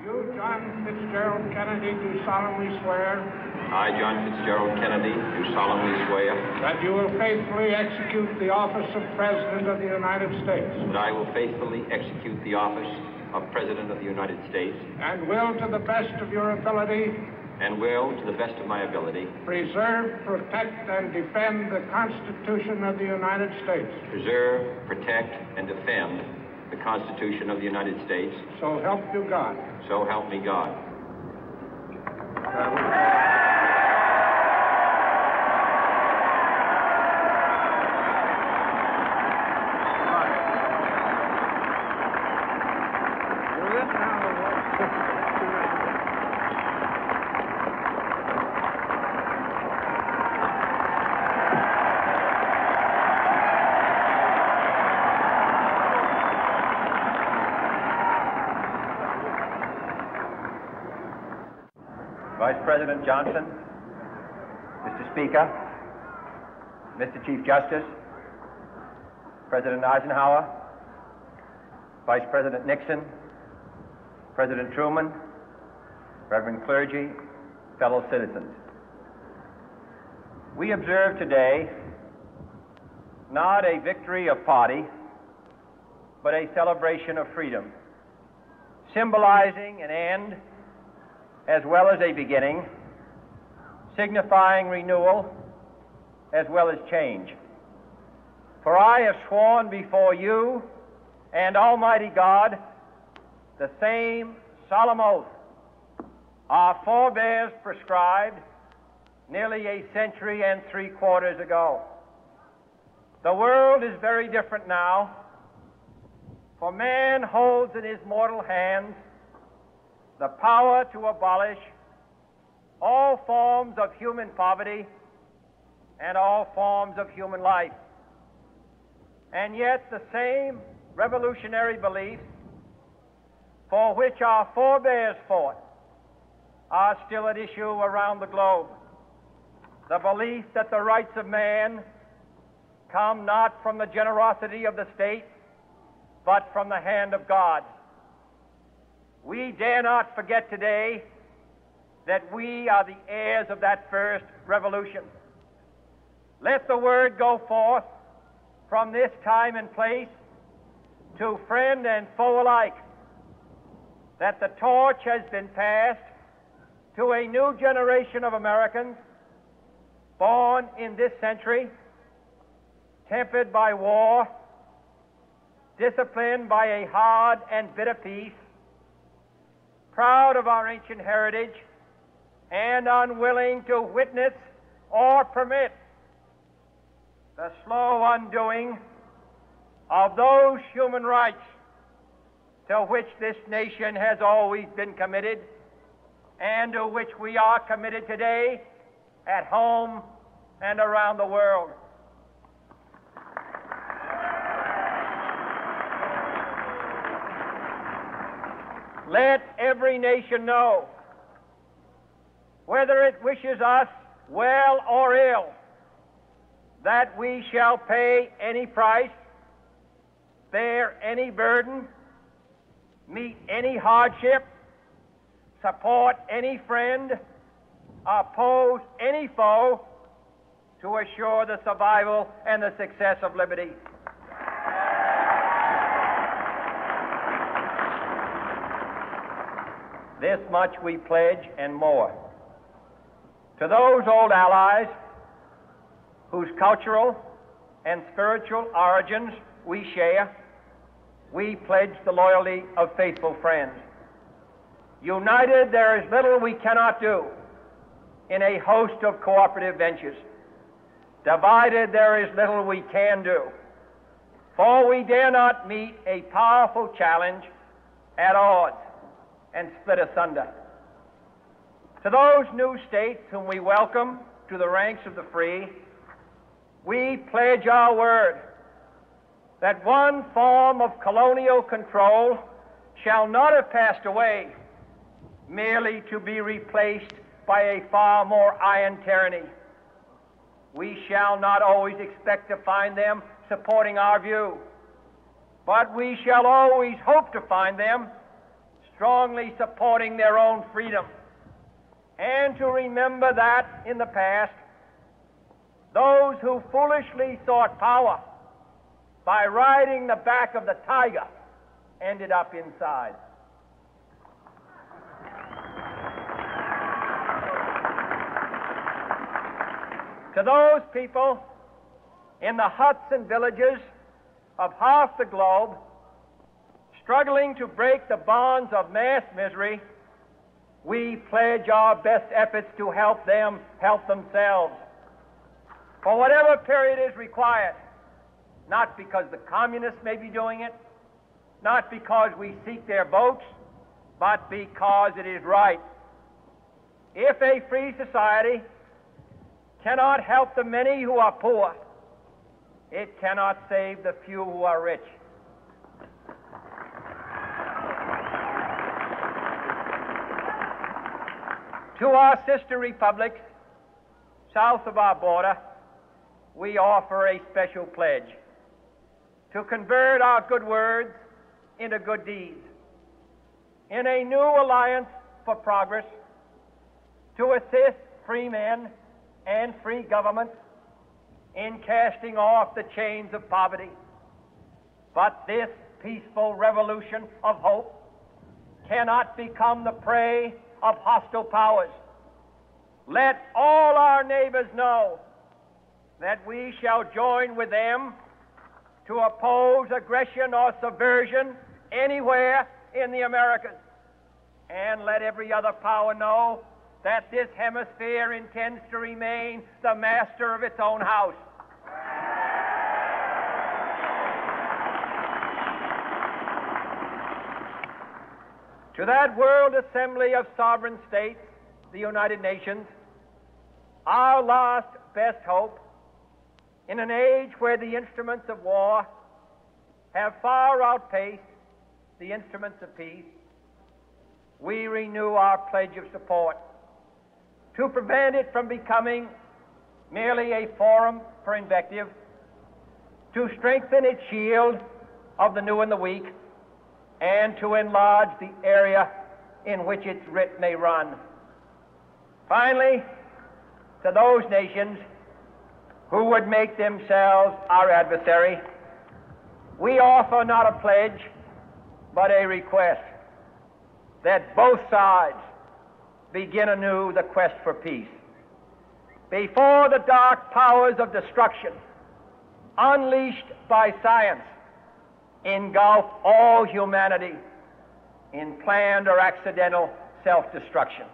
You, John Fitzgerald Kennedy, do solemnly swear. I, John Fitzgerald Kennedy, do solemnly swear. That you will faithfully execute the office of President of the United States. That I will faithfully execute the office of President of the United States. And will, to the best of your ability. And will, to the best of my ability. Preserve, protect, and defend the Constitution of the United States. Preserve, protect, and defend the Constitution of the United States. So help you God. So help me God. Vice President Johnson, Mr. Speaker, Mr. Chief Justice, President Eisenhower, Vice President Nixon, President Truman, Reverend clergy, fellow citizens. We observe today not a victory of party, but a celebration of freedom, symbolizing an end as well as a beginning, signifying renewal as well as change. For I have sworn before you and Almighty God the same solemn oath our forebears prescribed nearly a century and 3/4 ago. The world is very different now, for man holds in his mortal hands the power to abolish all forms of human poverty and all forms of human life. And yet the same revolutionary beliefs for which our forebears fought are still at issue around the globe. The belief that the rights of man come not from the generosity of the state, but from the hand of God. We dare not forget today that we are the heirs of that first revolution. Let the word go forth from this time and place to friend and foe alike that the torch has been passed to a new generation of Americans born in this century, tempered by war, disciplined by a hard and bitter peace, proud of our ancient heritage, and unwilling to witness or permit the slow undoing of those human rights to which this nation has always been committed and to which we are committed today at home and around the world. Let every nation know, whether it wishes us well or ill, that we shall pay any price, bear any burden, meet any hardship, support any friend, oppose any foe to assure the survival and the success of liberty. This much we pledge and more. To those old allies whose cultural and spiritual origins we share, we pledge the loyalty of faithful friends. United, there is little we cannot do in a host of cooperative ventures. Divided, there is little we can do, for we dare not meet a powerful challenge at odds and split asunder. To those new states whom we welcome to the ranks of the free, we pledge our word that one form of colonial control shall not have passed away merely to be replaced by a far more iron tyranny. We shall not always expect to find them supporting our view, but we shall always hope to find them strongly supporting their own freedom, and to remember that in the past, those who foolishly sought power by riding the back of the tiger ended up inside. To those people in the huts and villages of half the globe struggling to break the bonds of mass misery, we pledge our best efforts to help them help themselves for whatever period is required, not because the communists may be doing it, not because we seek their votes, but because it is right. If a free society cannot help the many who are poor, it cannot save the few who are rich. To our sister republics south of our border, we offer a special pledge to convert our good words into good deeds, in a new alliance for progress, to assist free men and free governments in casting off the chains of poverty. But this peaceful revolution of hope cannot become the prey of hostile powers. Let all our neighbors know that we shall join with them to oppose aggression or subversion anywhere in the Americas. And let every other power know that this hemisphere intends to remain the master of its own house. To that World Assembly of Sovereign States, the United Nations, our last best hope, in an age where the instruments of war have far outpaced the instruments of peace, we renew our pledge of support to prevent it from becoming merely a forum for invective, to strengthen its shield of the new and the weak, and to enlarge the area in which its writ may run. Finally, to those nations who would make themselves our adversary, we offer not a pledge, but a request that both sides begin anew the quest for peace. Before the dark powers of destruction, unleashed by science, engulf all humanity in planned or accidental self-destruction,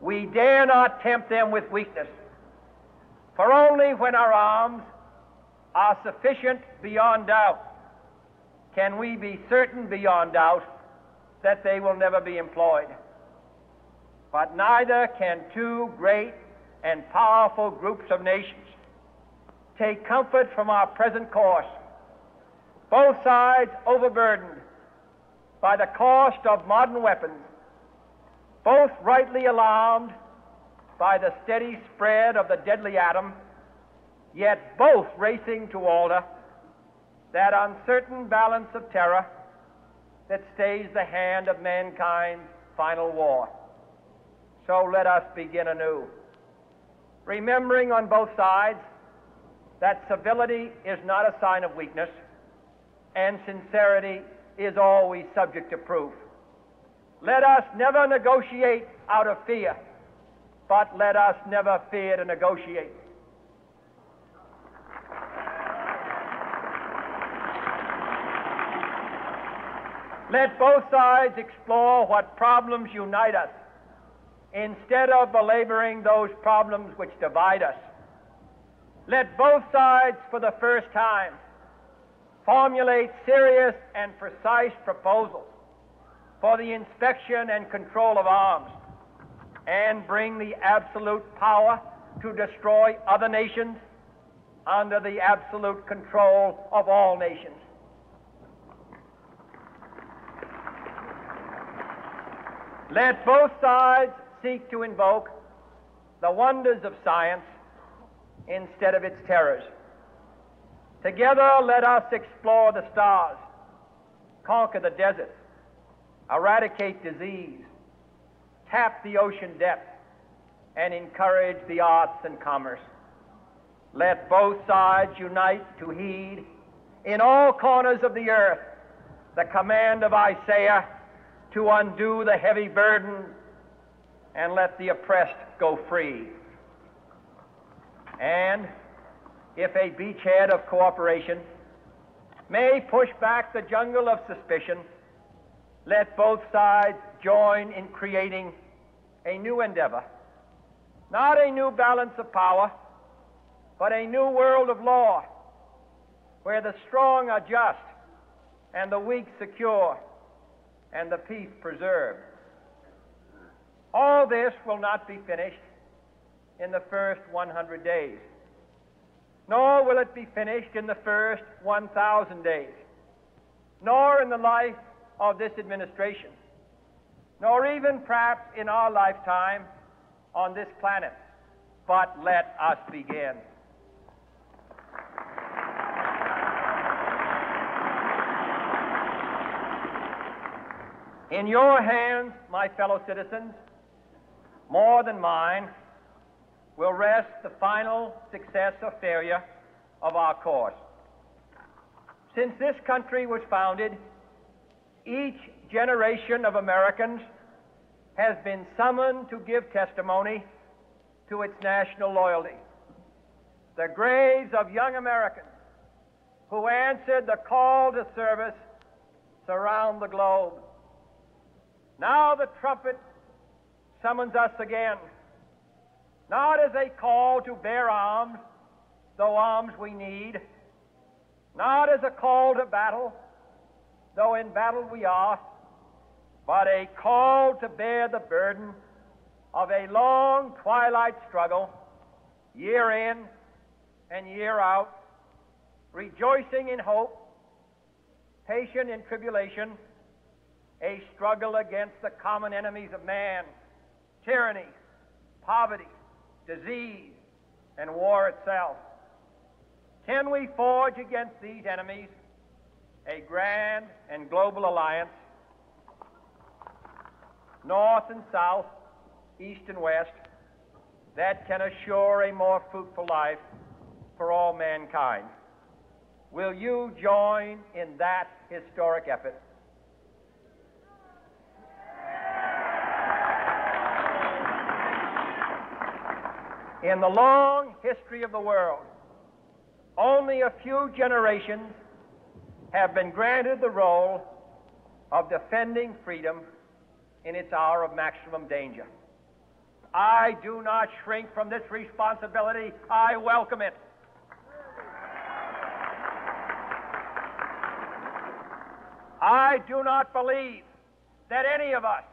we dare not tempt them with weakness, for only when our arms are sufficient beyond doubt can we be certain beyond doubt that they will never be employed. But neither can two great and powerful groups of nations take comfort from our present course, both sides overburdened by the cost of modern weapons, both rightly alarmed by the steady spread of the deadly atom, yet both racing to alter that uncertain balance of terror that stays the hand of mankind's final war. So let us begin anew, remembering on both sides that civility is not a sign of weakness, and sincerity is always subject to proof. Let us never negotiate out of fear, but let us never fear to negotiate. Let both sides explore what problems unite us, instead of belaboring those problems which divide us. Let both sides, for the first time, formulate serious and precise proposals for the inspection and control of arms, and bring the absolute power to destroy other nations under the absolute control of all nations. Let both sides seek to invoke the wonders of science instead of its terrors. Together, let us explore the stars, conquer the deserts, eradicate disease, tap the ocean depths, and encourage the arts and commerce. Let both sides unite to heed in all corners of the earth the command of Isaiah to undo the heavy burden and let the oppressed go free. And if a beachhead of cooperation may push back the jungle of suspicion, let both sides join in creating a new endeavor, not a new balance of power, but a new world of law, where the strong are just and the weak secure and the peace preserved. All this will not be finished in the first 100 days, nor will it be finished in the first 1,000 days, nor in the life of this administration, nor even perhaps in our lifetime on this planet. But let us begin. In your hands, my fellow citizens, more than mine, will rest the final success or failure of our course. Since this country was founded, each generation of Americans has been summoned to give testimony to its national loyalty. The graves of young Americans who answered the call to service surround the globe. Now the trumpet summons us again, not as a call to bear arms, though arms we need, not as a call to battle, though in battle we are, but a call to bear the burden of a long twilight struggle, year in and year out, rejoicing in hope, patient in tribulation, a struggle against the common enemies of man, tyranny, poverty, disease, and war itself. Can we forge against these enemies a grand and global alliance, north and south, east and west, that can assure a more fruitful life for all mankind? Will you join in that historic effort? In the long history of the world, only a few generations have been granted the role of defending freedom in its hour of maximum danger. I do not shrink from this responsibility. I welcome it. I do not believe that any of us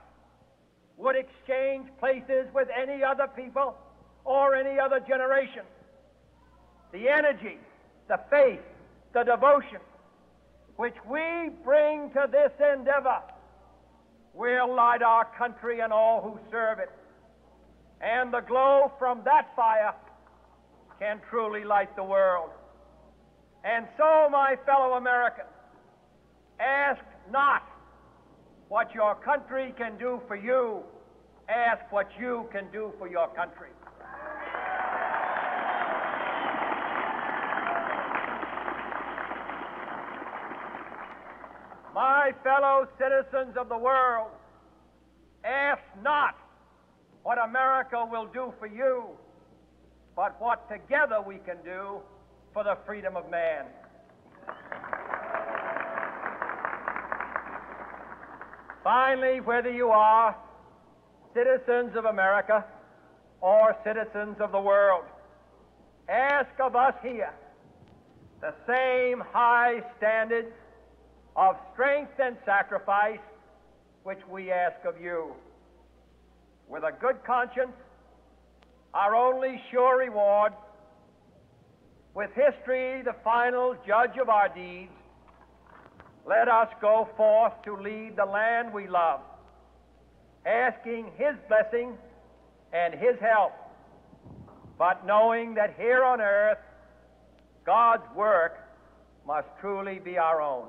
would exchange places with any other people or any other generation. The energy, the faith, the devotion which we bring to this endeavor will light our country and all who serve it. And the glow from that fire can truly light the world. And so, my fellow Americans, ask not what your country can do for you, ask what you can do for your country. My fellow citizens of the world, ask not what America will do for you, but what together we can do for the freedom of man. Finally, whether you are citizens of America or citizens of the world, ask of us here the same high standards of strength and sacrifice which we ask of you. With a good conscience, our only sure reward, with history the final judge of our deeds, let us go forth to lead the land we love, asking His blessing and His help, but knowing that here on earth God's work must truly be our own.